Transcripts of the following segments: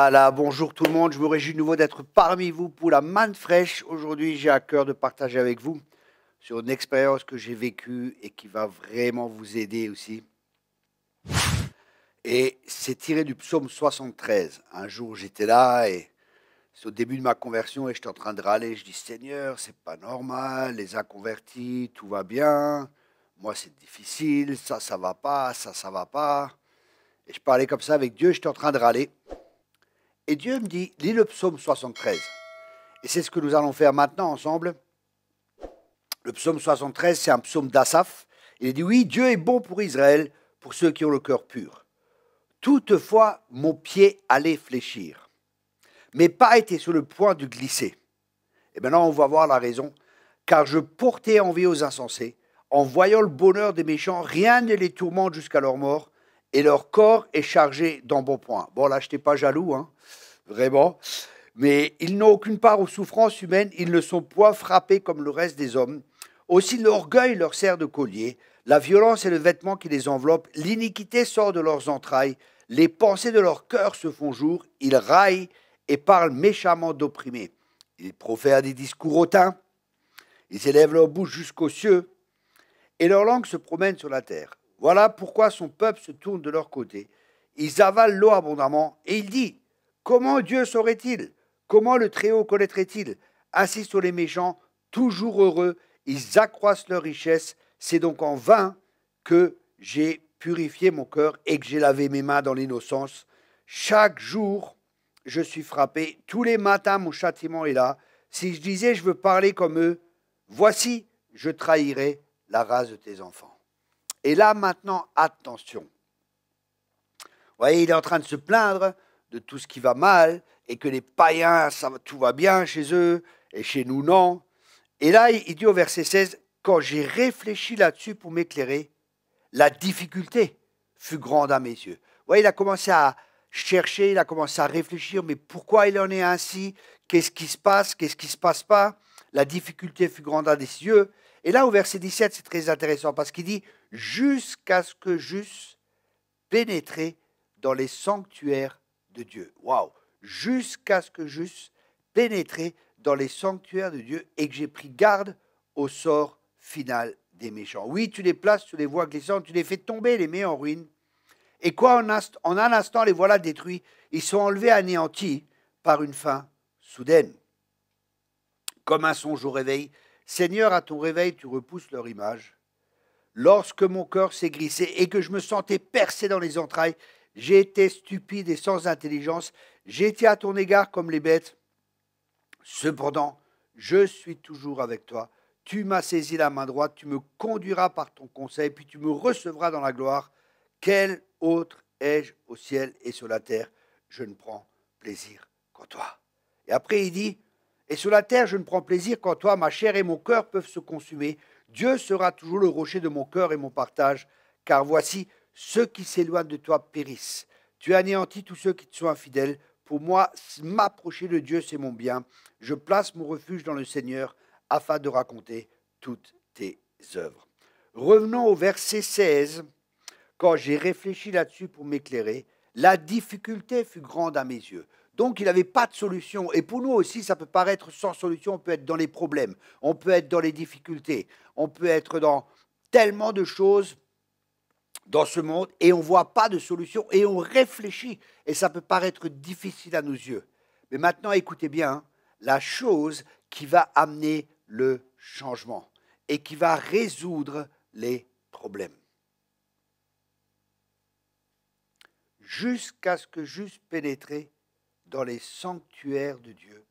Voilà, bonjour tout le monde, je me réjouis de nouveau d'être parmi vous pour la manne fraîche. Aujourd'hui, j'ai à cœur de partager avec vous sur une expérience que j'ai vécue et qui va vraiment vous aider aussi. Et c'est tiré du psaume 73. Un jour, j'étais là et c'est au début de ma conversion et j'étais en train de râler. Je dis, Seigneur, c'est pas normal, les inconvertis, tout va bien. Moi, c'est difficile, ça va pas, ça va pas. Et je parlais comme ça avec Dieu, j'étais en train de râler. Et Dieu me dit, lis le psaume 73. Et c'est ce que nous allons faire maintenant ensemble. Le psaume 73, c'est un psaume d'Asaph. Il dit, oui, Dieu est bon pour Israël, pour ceux qui ont le cœur pur. Toutefois, mon pied allait fléchir. Mes pas étaient sur le point de glisser. Et maintenant, on va voir la raison. Car je portais envie aux insensés. En voyant le bonheur des méchants, rien ne les tourmente jusqu'à leur mort. Et leur corps est chargé d'embonpoint. Bon, là, je n'étais pas jaloux, hein, vraiment. Mais ils n'ont aucune part aux souffrances humaines, ils ne sont point frappés comme le reste des hommes. Aussi l'orgueil leur sert de collier, la violence est le vêtement qui les enveloppe, l'iniquité sort de leurs entrailles, les pensées de leur cœur se font jour, ils raillent et parlent méchamment d'opprimés. Ils profèrent des discours hautains, ils élèvent leur bouche jusqu'aux cieux, et leur langue se promène sur la terre. Voilà pourquoi son peuple se tourne de leur côté. Ils avalent l'eau abondamment, et il dit, comment Dieu saurait-il? Comment le Très-Haut connaîtrait-il? Ainsi sont les méchants, toujours heureux, ils accroissent leur richesse. C'est donc en vain que j'ai purifié mon cœur et que j'ai lavé mes mains dans l'innocence. Chaque jour, je suis frappé. Tous les matins, mon châtiment est là. Si je disais, je veux parler comme eux, voici, je trahirais la race de tes enfants. Et là, maintenant, attention. Vous voyez, il est en train de se plaindre de tout ce qui va mal, et que les païens, tout va bien chez eux, et chez nous, non. Et là, il dit au verset 16, quand j'ai réfléchi là-dessus pour m'éclairer, la difficulté fut grande à mes yeux. Vous voyez, il a commencé à chercher, il a commencé à réfléchir, mais pourquoi il en est ainsi? Qu'est-ce qui se passe? Qu'est-ce qui ne se passe pas? La difficulté fut grande à ses yeux. Et là, au verset 17, c'est très intéressant, parce qu'il dit, jusqu'à ce que j'eusse pénétré dans les sanctuaires de Dieu. Waouh! Jusqu'à ce que j'eusse pénétré dans les sanctuaires de Dieu et que j'ai pris garde au sort final des méchants. Oui, tu les places sur les voies glissantes, tu les fais tomber, les mets en ruine. Et quoi, en un instant, les voilà détruits. Ils sont enlevés, anéantis par une fin soudaine. Comme un songe au réveil, Seigneur, à ton réveil, tu repousses leur image. Lorsque mon cœur s'est glissé et que je me sentais percé dans les entrailles, j'ai été stupide et sans intelligence, j'ai été à ton égard comme les bêtes. Cependant, je suis toujours avec toi. Tu m'as saisi la main droite, tu me conduiras par ton conseil, puis tu me recevras dans la gloire. Quel autre ai-je au ciel et sur la terre? Je ne prends plaisir qu'en toi. Et après il dit, et sur la terre je ne prends plaisir qu'en toi, ma chair et mon cœur peuvent se consumer. Dieu sera toujours le rocher de mon cœur et mon partage, car voici, ceux qui s'éloignent de toi périssent. Tu anéantis tous ceux qui te sont infidèles. Pour moi, m'approcher de Dieu, c'est mon bien. Je place mon refuge dans le Seigneur afin de raconter toutes tes œuvres. Revenons au verset 16. Quand j'ai réfléchi là-dessus pour m'éclairer, la difficulté fut grande à mes yeux. Donc, il n'avait pas de solution. Et pour nous aussi, ça peut paraître sans solution. On peut être dans les problèmes, on peut être dans les difficultés, on peut être dans tellement de choses dans ce monde et on ne voit pas de solution et on réfléchit. Et ça peut paraître difficile à nos yeux. Mais maintenant, écoutez bien, hein, la chose qui va amener le changement et qui va résoudre les problèmes. Jusqu'à ce que j'eusse pénétré dans les sanctuaires de Dieu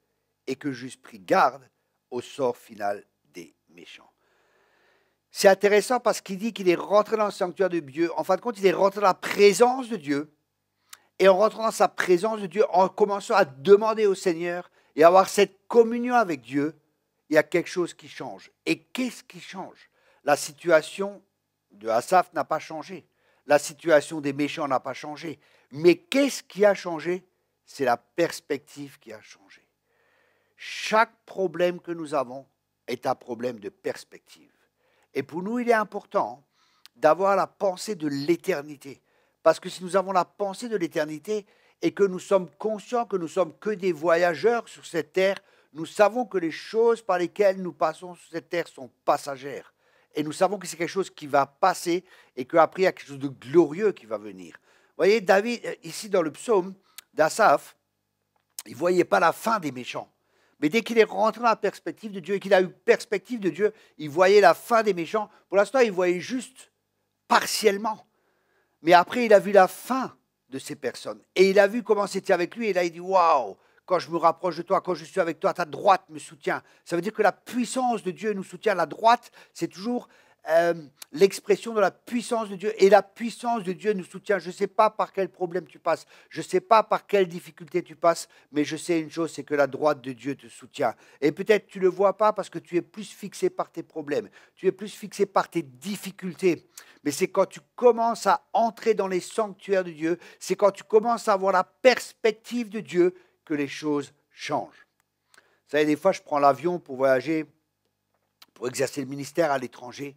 et que j'eusse pris garde au sort final des méchants. C'est intéressant parce qu'il dit qu'il est rentré dans le sanctuaire de Dieu. En fin de compte, il est rentré dans la présence de Dieu. Et en rentrant dans sa présence de Dieu, en commençant à demander au Seigneur et à avoir cette communion avec Dieu, il y a quelque chose qui change. Et qu'est-ce qui change? La situation de Asaph n'a pas changé. La situation des méchants n'a pas changé. Mais qu'est-ce qui a changé? C'est la perspective qui a changé. Chaque problème que nous avons est un problème de perspective. Et pour nous, il est important d'avoir la pensée de l'éternité. Parce que si nous avons la pensée de l'éternité, et que nous sommes conscients que nous sommes que des voyageurs sur cette terre, nous savons que les choses par lesquelles nous passons sur cette terre sont passagères. Et nous savons que c'est quelque chose qui va passer et qu'après, il y a quelque chose de glorieux qui va venir. Vous voyez, David, ici dans le psaume d'Asaph, il ne voyait pas la fin des méchants. Mais dès qu'il est rentré dans la perspective de Dieu et qu'il a eu perspective de Dieu, il voyait la fin des méchants. Pour l'instant, il voyait juste partiellement. Mais après, il a vu la fin de ces personnes. Et il a vu comment c'était avec lui. Et là, il dit, waouh, quand je me rapproche de toi, quand je suis avec toi, ta droite me soutient. Ça veut dire que la puissance de Dieu nous soutient. La droite, c'est toujours l'expression de la puissance de Dieu. Et la puissance de Dieu nous soutient. Je ne sais pas par quel problème tu passes. Je ne sais pas par quelle difficulté tu passes. Mais je sais une chose, c'est que la droite de Dieu te soutient. Et peut-être tu ne le vois pas parce que tu es plus fixé par tes problèmes. Tu es plus fixé par tes difficultés. Mais c'est quand tu commences à entrer dans les sanctuaires de Dieu, c'est quand tu commences à avoir la perspective de Dieu que les choses changent. Vous savez, des fois, je prends l'avion pour voyager, pour exercer le ministère à l'étranger.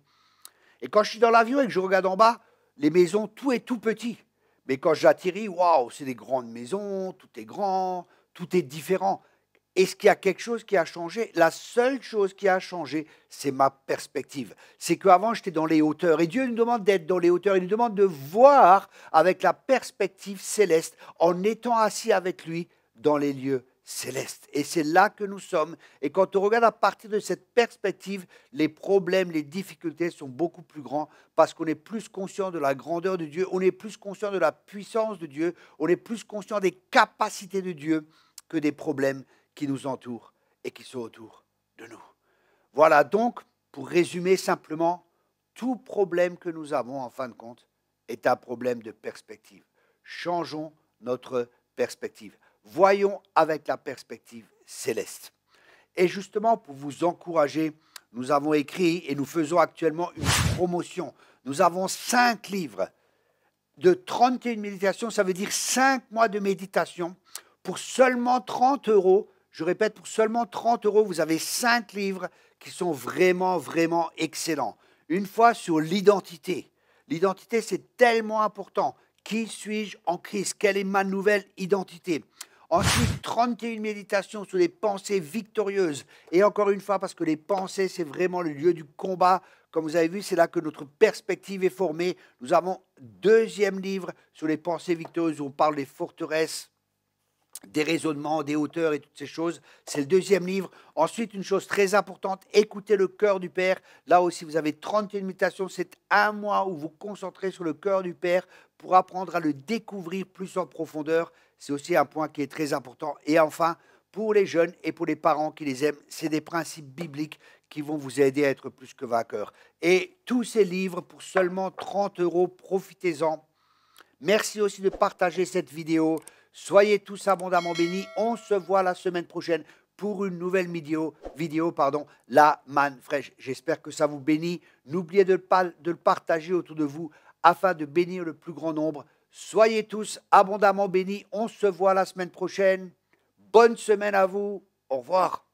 Et quand je suis dans l'avion et que je regarde en bas, les maisons, tout est tout petit. Mais quand j'atterris, waouh, c'est des grandes maisons, tout est grand, tout est différent. Est-ce qu'il y a quelque chose qui a changé? La seule chose qui a changé, c'est ma perspective. C'est qu'avant, j'étais dans les hauteurs. Et Dieu nous demande d'être dans les hauteurs. Il nous demande de voir avec la perspective céleste en étant assis avec lui dans les lieux céleste. Et c'est là que nous sommes. Et quand on regarde à partir de cette perspective, les problèmes, les difficultés sont beaucoup plus grands parce qu'on est plus conscient de la grandeur de Dieu, on est plus conscient de la puissance de Dieu, on est plus conscient des capacités de Dieu que des problèmes qui nous entourent et qui sont autour de nous. Voilà donc, pour résumer simplement, tout problème que nous avons en fin de compte est un problème de perspective. Changeons notre perspective. Voyons avec la perspective céleste. Et justement, pour vous encourager, nous avons écrit et nous faisons actuellement une promotion. Nous avons 5 livres de 31 méditations, ça veut dire 5 mois de méditation pour seulement 30 €. Je répète, pour seulement 30 €, vous avez 5 livres qui sont vraiment, vraiment excellents. Une fois sur l'identité. L'identité, c'est tellement important. Qui suis-je en Christ? Quelle est ma nouvelle identité? Ensuite, 31 méditations sur les pensées victorieuses. Et encore une fois, parce que les pensées, c'est vraiment le lieu du combat. Comme vous avez vu, c'est là que notre perspective est formée. Nous avons 2e livre sur les pensées victorieuses où on parle des forteresses, des raisonnements, des hauteurs et toutes ces choses. C'est le 2e livre. Ensuite, une chose très importante, écoutez le cœur du Père. Là aussi, vous avez 31 méditations. C'est un mois où vous vous concentrez sur le cœur du Père pour apprendre à le découvrir plus en profondeur. C'est aussi un point qui est très important. Et enfin, pour les jeunes et pour les parents qui les aiment, c'est des principes bibliques qui vont vous aider à être plus que vainqueurs. Et tous ces livres pour seulement 30 €, profitez-en. Merci aussi de partager cette vidéo. Soyez tous abondamment bénis. On se voit la semaine prochaine pour une nouvelle vidéo, la manne fraîche. J'espère que ça vous bénit. N'oubliez de le partager autour de vous afin de bénir le plus grand nombre. Soyez tous abondamment bénis. On se voit la semaine prochaine. Bonne semaine à vous. Au revoir.